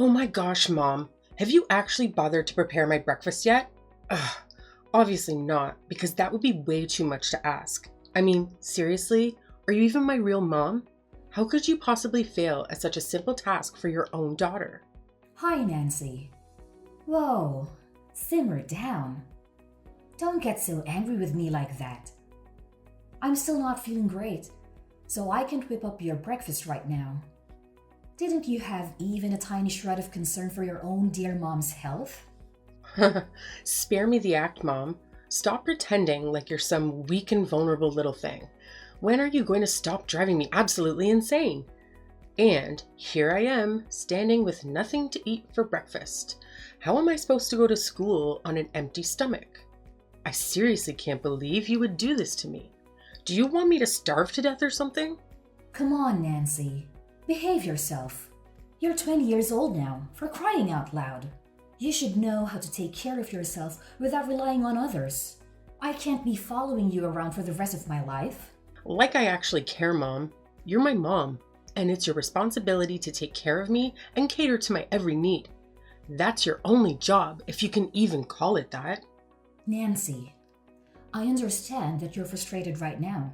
Oh my gosh, Mom. Have you actually bothered to prepare my breakfast yet? Ugh, obviously not, because that would be way too much to ask. I mean, seriously? Are you even my real mom? How could you possibly fail at such a simple task for your own daughter? Hi, Nancy. Whoa, simmer down. Don't get so angry with me like that. I'm still not feeling great, so I can't whip up your breakfast right now. Didn't you have even a tiny shred of concern for your own dear mom's health? Spare me the act, Mom. Stop pretending like you're some weak and vulnerable little thing. When are you going to stop driving me absolutely insane? And here I am, standing with nothing to eat for breakfast. How am I supposed to go to school on an empty stomach? I seriously can't believe you would do this to me. Do you want me to starve to death or something? Come on, Nancy. Behave yourself. You're 20 years old now, for crying out loud. You should know how to take care of yourself without relying on others. I can't be following you around for the rest of my life. Like I actually care, Mom. You're my mom, and it's your responsibility to take care of me and cater to my every need. That's your only job, if you can even call it that. Nancy, I understand that you're frustrated right now,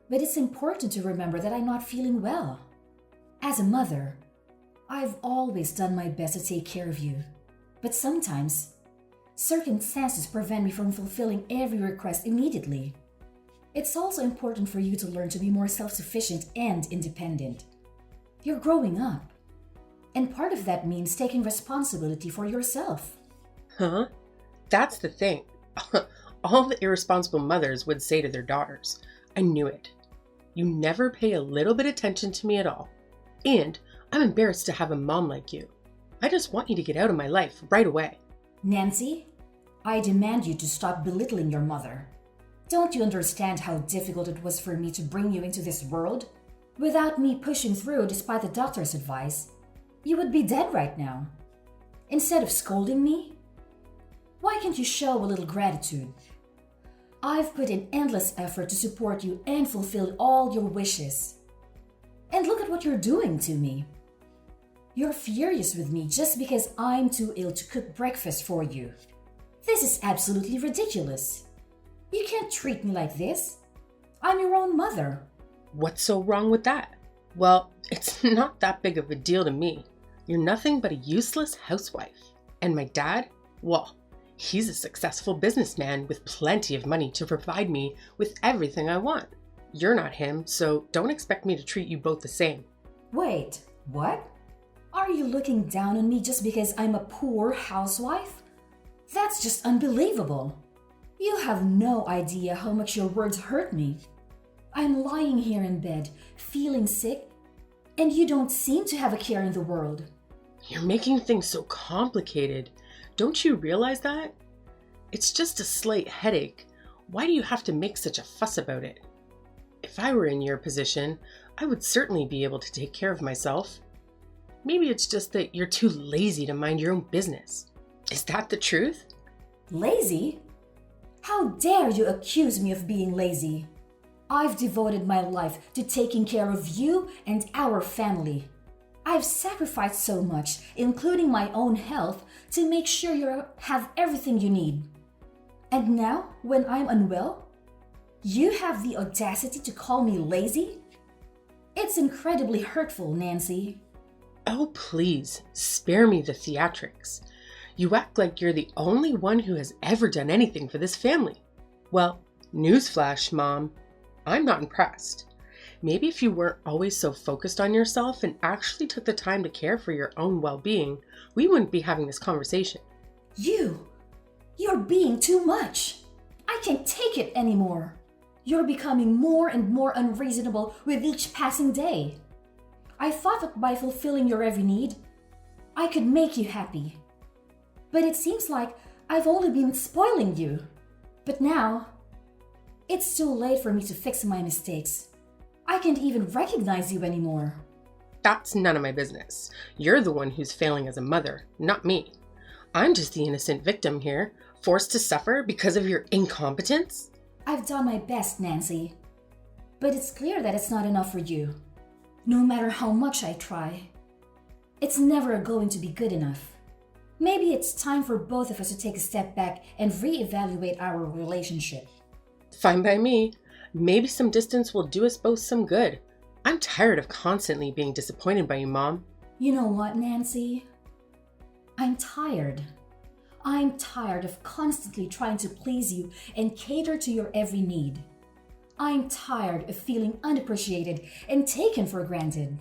but it's important to remember that I'm not feeling well. As a mother, I've always done my best to take care of you, but sometimes circumstances prevent me from fulfilling every request immediately. It's also important for you to learn to be more self-sufficient and independent. You're growing up, and part of that means taking responsibility for yourself. Huh? That's the thing. All the irresponsible mothers would say to their daughters. I knew it. You never pay a little bit attention to me at all. And I'm embarrassed to have a mom like you. I just want you to get out of my life right away. Nancy, I demand you to stop belittling your mother. Don't you understand how difficult it was for me to bring you into this world? Without me pushing through despite the doctor's advice, you would be dead right now. Instead of scolding me, why can't you show a little gratitude? I've put in endless effort to support you and fulfill all your wishes. And look at what you're doing to me. You're furious with me just because I'm too ill to cook breakfast for you. This is absolutely ridiculous. You can't treat me like this. I'm your own mother. What's so wrong with that? Well, it's not that big of a deal to me. You're nothing but a useless housewife. And my dad? Well, he's a successful businessman with plenty of money to provide me with everything I want. You're not him, so don't expect me to treat you both the same. Wait, what? Are you looking down on me just because I'm a poor housewife? That's just unbelievable. You have no idea how much your words hurt me. I'm lying here in bed, feeling sick, and you don't seem to have a care in the world. You're making things so complicated. Don't you realize that? It's just a slight headache. Why do you have to make such a fuss about it? If I were in your position, I would certainly be able to take care of myself. Maybe it's just that you're too lazy to mind your own business. Is that the truth? Lazy? How dare you accuse me of being lazy? I've devoted my life to taking care of you and our family. I've sacrificed so much, including my own health, to make sure you have everything you need. And now, when I'm unwell, you have the audacity to call me lazy? It's incredibly hurtful, Nancy. Oh, please, spare me the theatrics. You act like you're the only one who has ever done anything for this family. Well, newsflash, Mom, I'm not impressed. Maybe if you weren't always so focused on yourself and actually took the time to care for your own well-being, we wouldn't be having this conversation. You're being too much. I can't take it anymore. You're becoming more and more unreasonable with each passing day. I thought that by fulfilling your every need, I could make you happy. But it seems like I've only been spoiling you. But now, it's too late for me to fix my mistakes. I can't even recognize you anymore. That's none of my business. You're the one who's failing as a mother, not me. I'm just the innocent victim here, forced to suffer because of your incompetence. I've done my best, Nancy. But it's clear that it's not enough for you. No matter how much I try. It's never going to be good enough. Maybe it's time for both of us to take a step back and reevaluate our relationship. Fine by me. Maybe some distance will do us both some good. I'm tired of constantly being disappointed by you, Mom. You know what, Nancy? I'm tired. I'm tired of constantly trying to please you and cater to your every need. I'm tired of feeling unappreciated and taken for granted.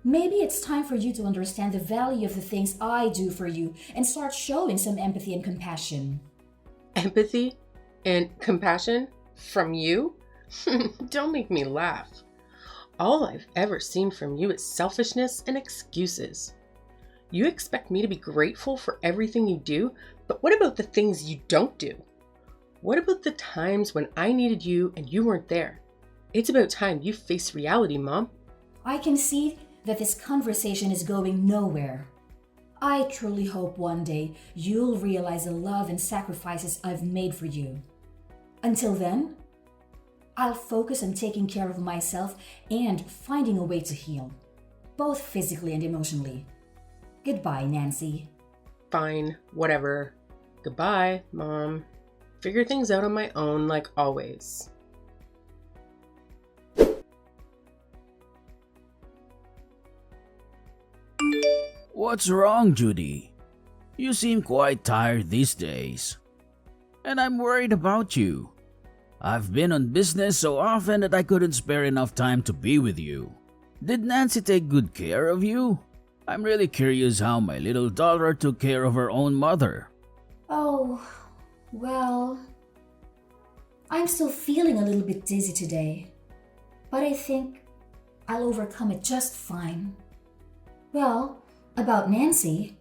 Maybe it's time for you to understand the value of the things I do for you and start showing some empathy and compassion. Empathy and compassion from you? Don't make me laugh. All I've ever seen from you is selfishness and excuses. You expect me to be grateful for everything you do, but what about the things you don't do? What about the times when I needed you and you weren't there? It's about time you face reality, Mom. I can see that this conversation is going nowhere. I truly hope one day you'll realize the love and sacrifices I've made for you. Until then, I'll focus on taking care of myself and finding a way to heal, both physically and emotionally. Goodbye, Nancy. Fine, whatever. Goodbye, Mom. Figure things out on my own like always. What's wrong, Judy? You seem quite tired these days. And I'm worried about you. I've been on business so often that I couldn't spare enough time to be with you. Did Nancy take good care of you? I'm really curious how my little daughter took care of her own mother. Oh, well, I'm still feeling a little bit dizzy today, but I think I'll overcome it just fine. Well, about Nancy.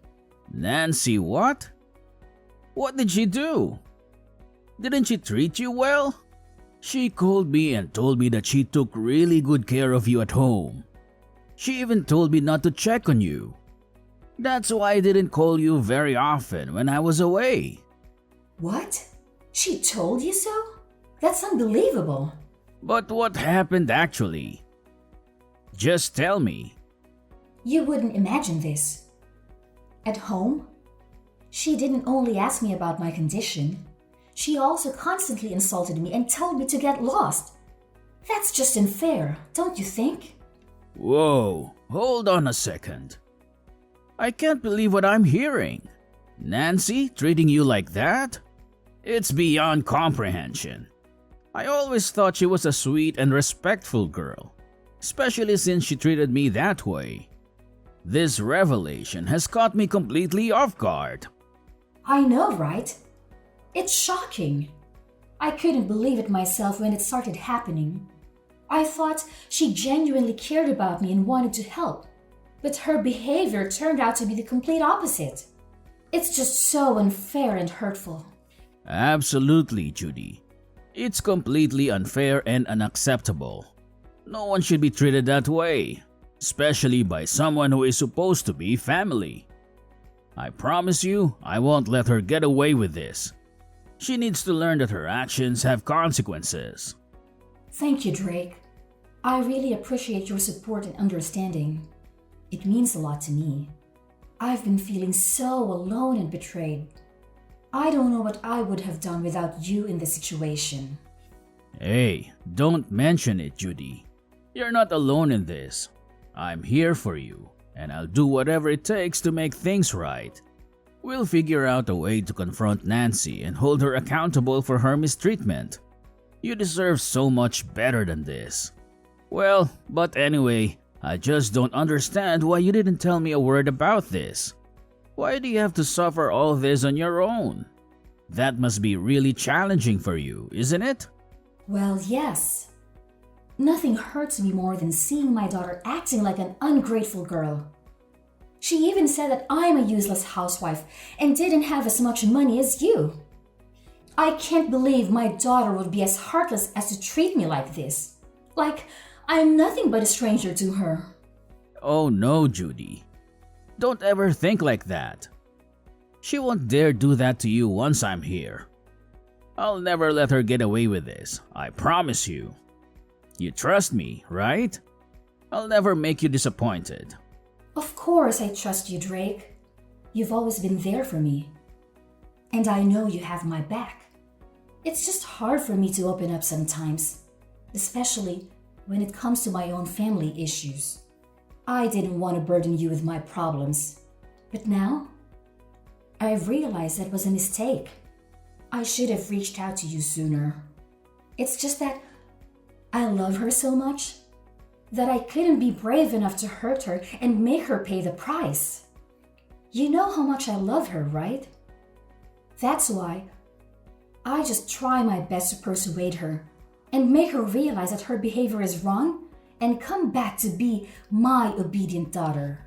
Nancy what? What did she do? Didn't she treat you well? She called me and told me that she took really good care of you at home. She even told me not to check on you. That's why I didn't call you very often when I was away. What? She told you so? That's unbelievable. But what happened actually? Just tell me. You wouldn't imagine this. At home, she didn't only ask me about my condition, she also constantly insulted me and told me to get lost. That's just unfair, don't you think? Whoa, hold on a second. I can't believe what I'm hearing. Nancy treating you like that? It's beyond comprehension. I always thought she was a sweet and respectful girl, especially since she treated me that way. This revelation has caught me completely off guard. I know, right? It's shocking. I couldn't believe it myself when it started happening. I thought she genuinely cared about me and wanted to help, but her behavior turned out to be the complete opposite. It's just so unfair and hurtful. Absolutely, Judy. It's completely unfair and unacceptable. No one should be treated that way, especially by someone who is supposed to be family. I promise you, I won't let her get away with this. She needs to learn that her actions have consequences. Thank you, Drake. I really appreciate your support and understanding. It means a lot to me. I've been feeling so alone and betrayed. I don't know what I would have done without you in this situation. Hey, don't mention it, Judy. You're not alone in this. I'm here for you, and I'll do whatever it takes to make things right. We'll figure out a way to confront Nancy and hold her accountable for her mistreatment. You deserve so much better than this. Well, but anyway, I just don't understand why you didn't tell me a word about this. Why do you have to suffer all this on your own? That must be really challenging for you, isn't it? Well, yes. Nothing hurts me more than seeing my daughter acting like an ungrateful girl. She even said that I'm a useless housewife and didn't have as much money as you. I can't believe my daughter would be as heartless as to treat me like this. Like I'm nothing but a stranger to her. Oh no, Judy. Don't ever think like that. She won't dare do that to you once I'm here. I'll never let her get away with this, I promise you. You trust me, right? I'll never make you disappointed. Of course I trust you, Drake. You've always been there for me. And I know you have my back. It's just hard for me to open up sometimes, especially when it comes to my own family issues. I didn't want to burden you with my problems, but now I've realized that was a mistake. I should have reached out to you sooner. It's just that I love her so much that I couldn't be brave enough to hurt her and make her pay the price. You know how much I love her, right? That's why I just try my best to persuade her and make her realize that her behavior is wrong and come back to be my obedient daughter.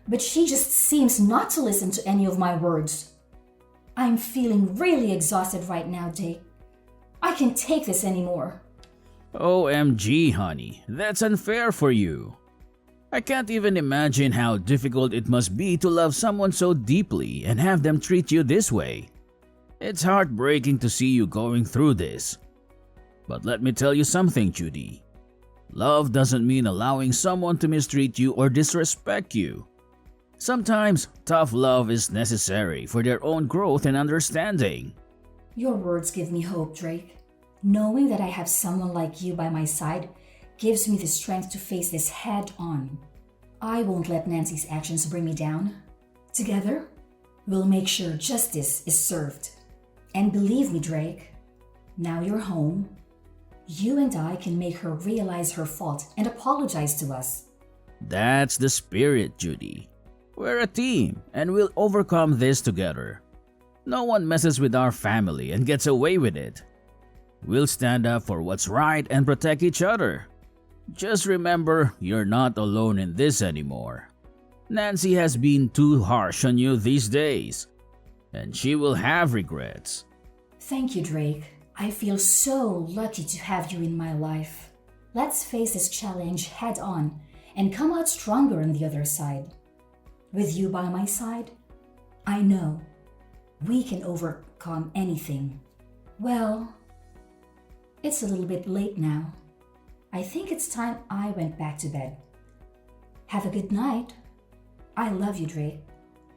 But she just seems not to listen to any of my words. I'm feeling really exhausted right now, Dave. I can't take this anymore. OMG, honey, that's unfair for you. I can't even imagine how difficult it must be to love someone so deeply and have them treat you this way. It's heartbreaking to see you going through this. But let me tell you something, Judy. Love doesn't mean allowing someone to mistreat you or disrespect you. Sometimes, tough love is necessary for their own growth and understanding. Your words give me hope, Drake. Knowing that I have someone like you by my side gives me the strength to face this head on. I won't let Nancy's actions bring me down. Together, we'll make sure justice is served. And believe me, Drake, now you're home. You and I can make her realize her fault and apologize to us. That's the spirit, Judy. We're a team and we'll overcome this together. No one messes with our family and gets away with it. We'll stand up for what's right and protect each other. Just remember, you're not alone in this anymore. Nancy has been too harsh on you these days, and she will have regrets. Thank you, Drake. I feel so lucky to have you in my life. Let's face this challenge head on and come out stronger on the other side. With you by my side, I know we can overcome anything. Well, it's a little bit late now. I think it's time I went back to bed. Have a good night. I love you, Drake.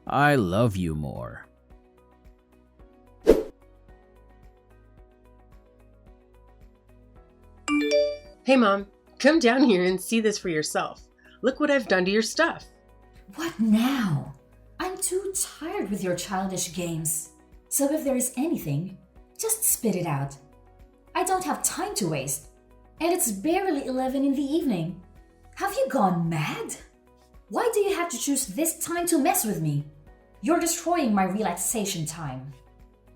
I love you more. Hey Mom, come down here and see this for yourself. Look what I've done to your stuff. What now? I'm too tired with your childish games. So if there is anything, just spit it out. I don't have time to waste. And it's barely 11 in the evening. Have you gone mad? Why do you have to choose this time to mess with me? You're destroying my relaxation time.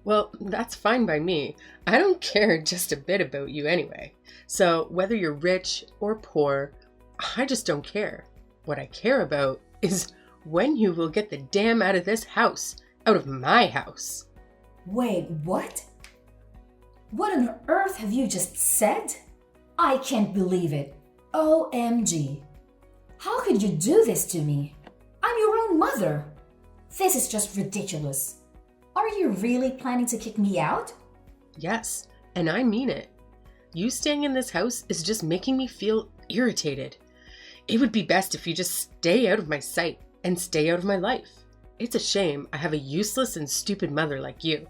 Well, that's fine by me. I don't care just a bit about you anyway. So whether you're rich or poor, I just don't care. What I care about is when you will get the damn out of this house, out of my house. Wait, what? What on earth have you just said? I can't believe it. OMG. How could you do this to me? I'm your own mother. This is just ridiculous. Are you really planning to kick me out? Yes, and I mean it. You staying in this house is just making me feel irritated. It would be best if you just stay out of my sight and stay out of my life. It's a shame I have a useless and stupid mother like you.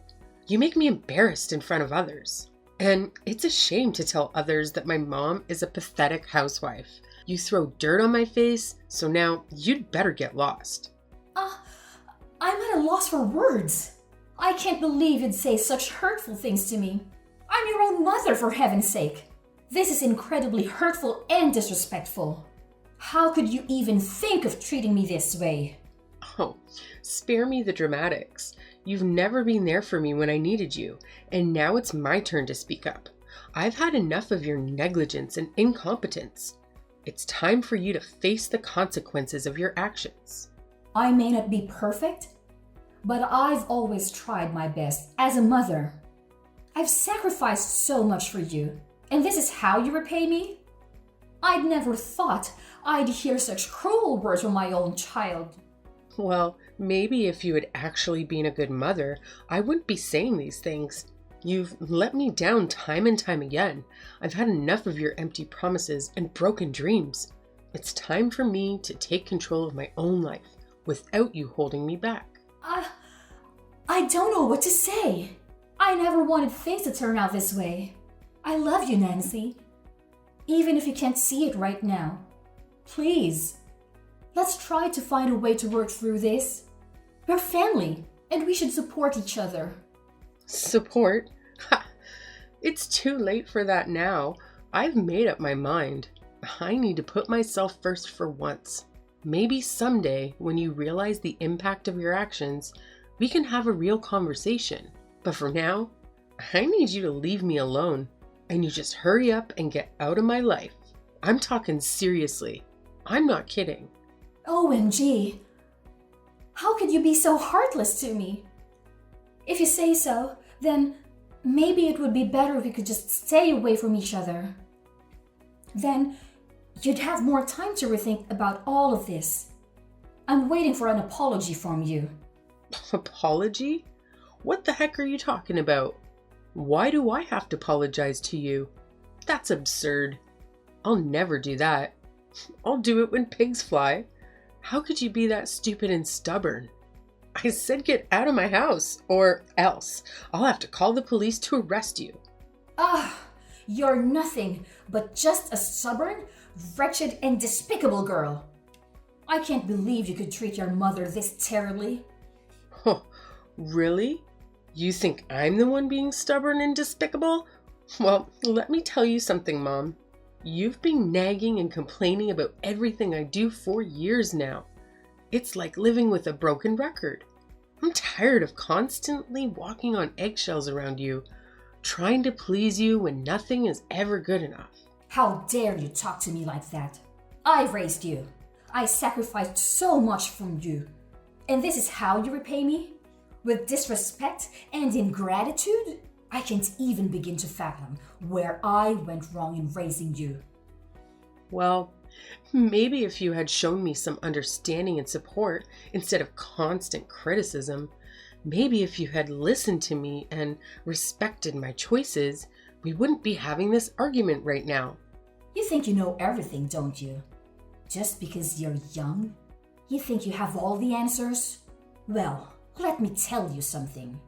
You make me embarrassed in front of others. And it's a shame to tell others that my mom is a pathetic housewife. You throw dirt on my face, so now you'd better get lost. I'm at a loss for words. I can't believe you'd say such hurtful things to me. I'm your own mother, for heaven's sake. This is incredibly hurtful and disrespectful. How could you even think of treating me this way? Oh, spare me the dramatics. You've never been there for me when I needed you, and now it's my turn to speak up. I've had enough of your negligence and incompetence. It's time for you to face the consequences of your actions. I may not be perfect, but I've always tried my best as a mother. I've sacrificed so much for you, and this is how you repay me? I'd never thought I'd hear such cruel words from my own child. Well, maybe if you had actually been a good mother, I wouldn't be saying these things. You've let me down time and time again. I've had enough of your empty promises and broken dreams. It's time for me to take control of my own life without you holding me back. I don't know what to say. I never wanted things to turn out this way. I love you, Nancy. Even if you can't see it right now. Please, let's try to find a way to work through this. We're family, and we should support each other. Support? Ha! It's too late for that now. I've made up my mind. I need to put myself first for once. Maybe someday, when you realize the impact of your actions, we can have a real conversation. But for now, I need you to leave me alone. And you just hurry up and get out of my life. I'm talking seriously. I'm not kidding. OMG. How could you be so heartless to me? If you say so, then maybe it would be better if we could just stay away from each other. Then you'd have more time to rethink about all of this. I'm waiting for an apology from you. Apology? What the heck are you talking about? Why do I have to apologize to you? That's absurd. I'll never do that. I'll do it when pigs fly. How could you be that stupid and stubborn? I said get out of my house, or else I'll have to call the police to arrest you. You're nothing but just a stubborn, wretched, and despicable girl. I can't believe you could treat your mother this terribly. Oh, really? You think I'm the one being stubborn and despicable? Well, let me tell you something, Mom. You've been nagging and complaining about everything I do for years now. It's like living with a broken record. I'm tired of constantly walking on eggshells around you, trying to please you when nothing is ever good enough. How dare you talk to me like that? I raised you. I sacrificed so much from you. And this is how you repay me? With disrespect and ingratitude? I can't even begin to fathom where I went wrong in raising you. Well, maybe if you had shown me some understanding and support instead of constant criticism, maybe if you had listened to me and respected my choices, we wouldn't be having this argument right now. You think you know everything, don't you? Just because you're young? You think you have all the answers? Well, let me tell you something.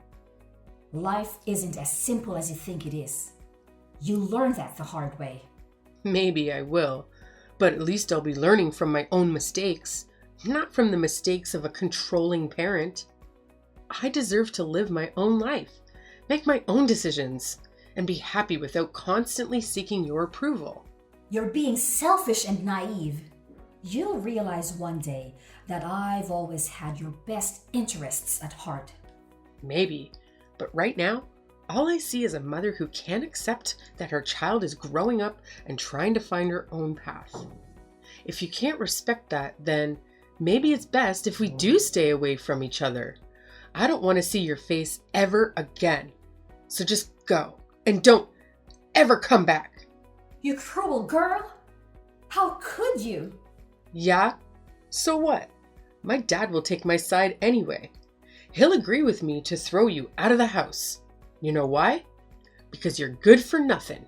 Life isn't as simple as you think it is. You learn that the hard way. Maybe I will, but at least I'll be learning from my own mistakes, not from the mistakes of a controlling parent. I deserve to live my own life, make my own decisions, and be happy without constantly seeking your approval. You're being selfish and naive. You'll realize one day that I've always had your best interests at heart. Maybe, but right now, all I see is a mother who can't accept that her child is growing up and trying to find her own path. If you can't respect that, then maybe it's best if we do stay away from each other. I don't want to see your face ever again. So just go and don't ever come back. You cruel girl! How could you? Yeah? So what? My dad will take my side anyway. He'll agree with me to throw you out of the house. You know why? Because you're good for nothing.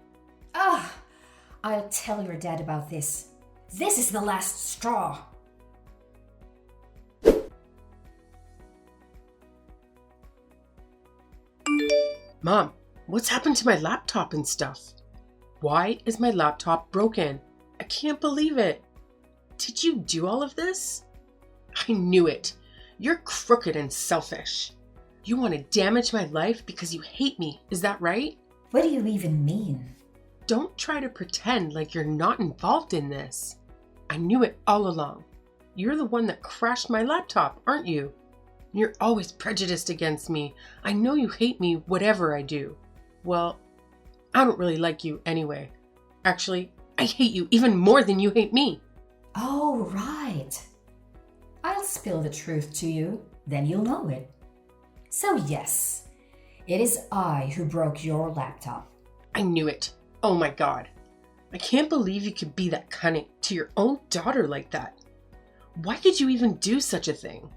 I'll tell your dad about this. This is the last straw. Mom, what's happened to my laptop and stuff? Why is my laptop broken? I can't believe it. Did you do all of this? I knew it. You're crooked and selfish. You want to damage my life because you hate me, is that right? What do you even mean? Don't try to pretend like you're not involved in this. I knew it all along. You're the one that crashed my laptop, aren't you? You're always prejudiced against me. I know you hate me whatever I do. Well, I don't really like you anyway. Actually, I hate you even more than you hate me. Oh, right. I'll spill the truth to you, then you'll know it. So yes, it is I who broke your laptop. I knew it. Oh my God. I can't believe you could be that cunning to your own daughter like that. Why could you even do such a thing?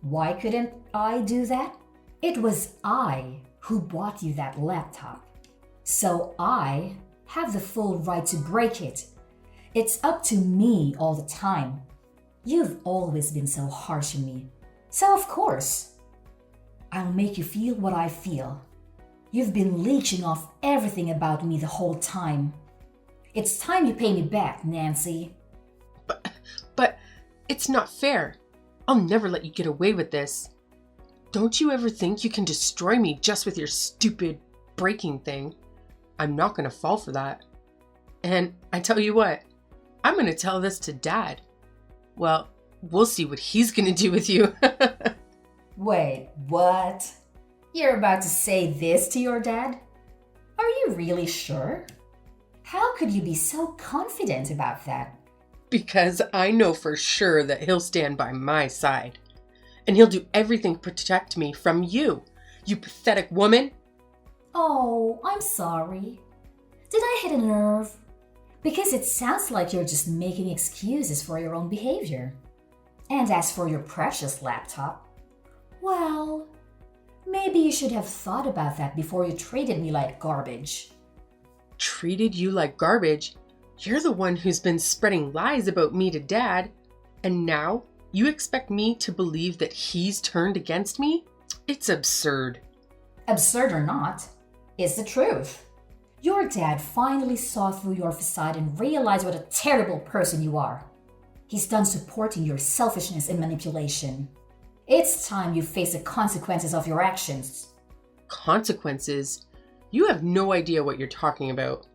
Why couldn't I do that? It was I who bought you that laptop. So I have the full right to break it. It's up to me all the time. You've always been so harsh on me. So of course, I'll make you feel what I feel. You've been leeching off everything about me the whole time. It's time you pay me back, Nancy. But it's not fair. I'll never let you get away with this. Don't you ever think you can destroy me just with your stupid breaking thing? I'm not going to fall for that. And I tell you what, I'm going to tell this to Dad. Well, we'll see what he's going to do with you. Wait, what? You're about to say this to your dad? Are you really sure? How could you be so confident about that? Because I know for sure that he'll stand by my side. And he'll do everything to protect me from you, you pathetic woman. Oh, I'm sorry. Did I hit a nerve? Because it sounds like you're just making excuses for your own behavior. And as for your precious laptop, well, maybe you should have thought about that before you treated me like garbage. Treated you like garbage? You're the one who's been spreading lies about me to Dad, and now you expect me to believe that he's turned against me? It's absurd. Absurd or not, it's the truth. Your dad finally saw through your facade and realized what a terrible person you are. He's done supporting your selfishness and manipulation. It's time you face the consequences of your actions. Consequences? You have no idea what you're talking about.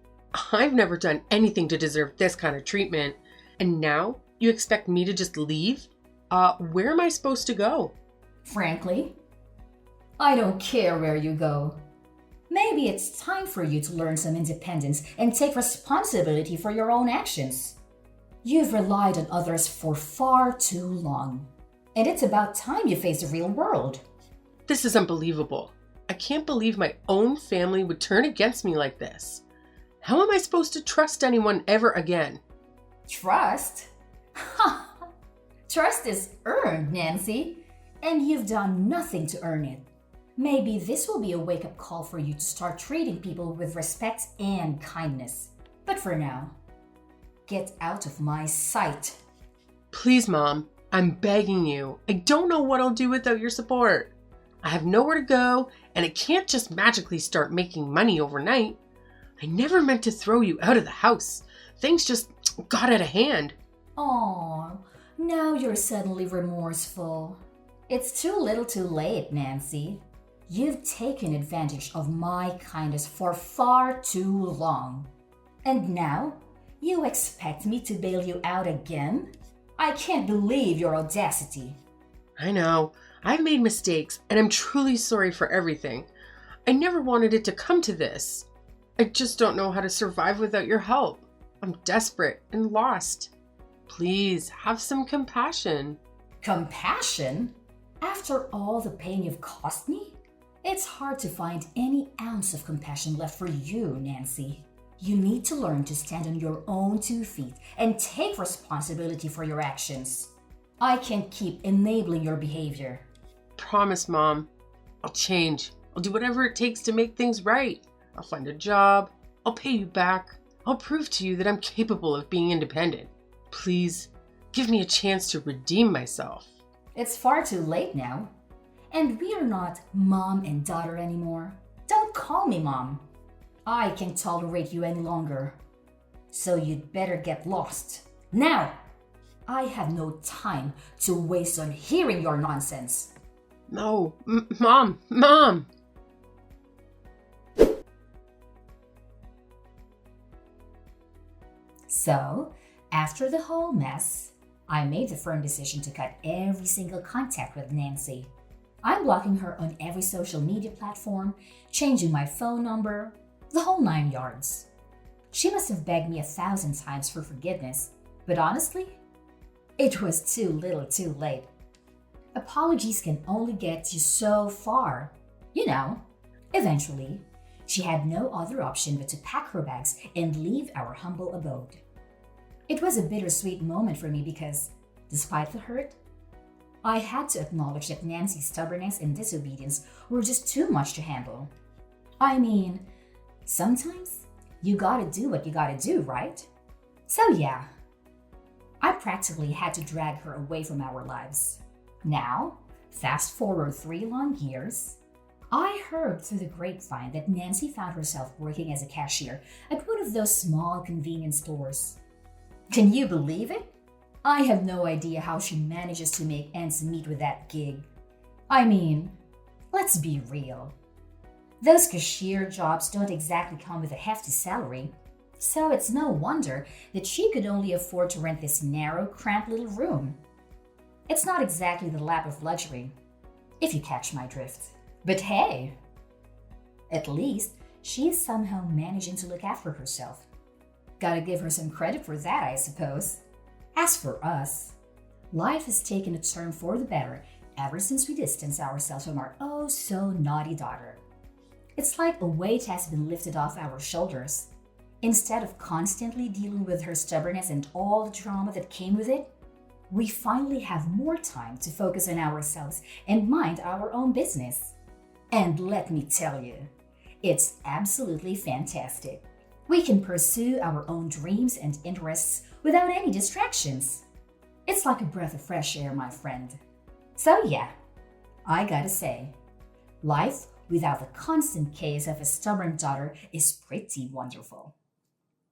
I've never done anything to deserve this kind of treatment. And now you expect me to just leave? Where am I supposed to go? Frankly, I don't care where you go. Maybe it's time for you to learn some independence and take responsibility for your own actions. You've relied on others for far too long. And it's about time you face the real world. This is unbelievable. I can't believe my own family would turn against me like this. How am I supposed to trust anyone ever again? Trust? Ha! Trust is earned, Nancy. And you've done nothing to earn it. Maybe this will be a wake-up call for you to start treating people with respect and kindness. But for now, get out of my sight. Please, Mom. I'm begging you. I don't know what I'll do without your support. I have nowhere to go, and I can't just magically start making money overnight. I never meant to throw you out of the house. Things just got out of hand. Aw, now you're suddenly remorseful. It's too little too late, Nancy. You've taken advantage of my kindness for far too long. And now, you expect me to bail you out again? I can't believe your audacity. I know. I've made mistakes, and I'm truly sorry for everything. I never wanted it to come to this. I just don't know how to survive without your help. I'm desperate and lost. Please, have some compassion. Compassion? After all the pain you've caused me? It's hard to find any ounce of compassion left for you, Nancy. You need to learn to stand on your own 2 feet and take responsibility for your actions. I can't keep enabling your behavior. Promise, Mom. I'll change. I'll do whatever it takes to make things right. I'll find a job. I'll pay you back. I'll prove to you that I'm capable of being independent. Please, give me a chance to redeem myself. It's far too late now. And we are not mom and daughter anymore. Don't call me Mom. I can't tolerate you any longer. So you'd better get lost. Now! I have no time to waste on hearing your nonsense. No, Mom! So, after the whole mess, I made the firm decision to cut every single contact with Nancy. I'm blocking her on every social media platform, changing my phone number, the whole 9 yards. She must have begged me 1,000 times for forgiveness, but honestly, it was too little too late. Apologies can only get you so far. You know, eventually, she had no other option but to pack her bags and leave our humble abode. It was a bittersweet moment for me because, despite the hurt, I had to acknowledge that Nancy's stubbornness and disobedience were just too much to handle. I mean, sometimes you gotta do what you gotta do, right? So yeah, I practically had to drag her away from our lives. Now, fast forward 3 long years, I heard through the grapevine that Nancy found herself working as a cashier at one of those small convenience stores. Can you believe it? I have no idea how she manages to make ends meet with that gig. I mean, let's be real. Those cashier jobs don't exactly come with a hefty salary, so it's no wonder that she could only afford to rent this narrow, cramped little room. It's not exactly the lap of luxury, if you catch my drift. But hey, at least she is somehow managing to look after herself. Gotta give her some credit for that, I suppose. As for us, life has taken a turn for the better ever since we distanced ourselves from our oh so naughty daughter. It's like a weight has been lifted off our shoulders. Instead of constantly dealing with her stubbornness and all the drama that came with it, we finally have more time to focus on ourselves and mind our own business. And let me tell you, it's absolutely fantastic. We can pursue our own dreams and interests without any distractions. It's like a breath of fresh air, my friend. So yeah, I gotta say, life without the constant case of a stubborn daughter is pretty wonderful.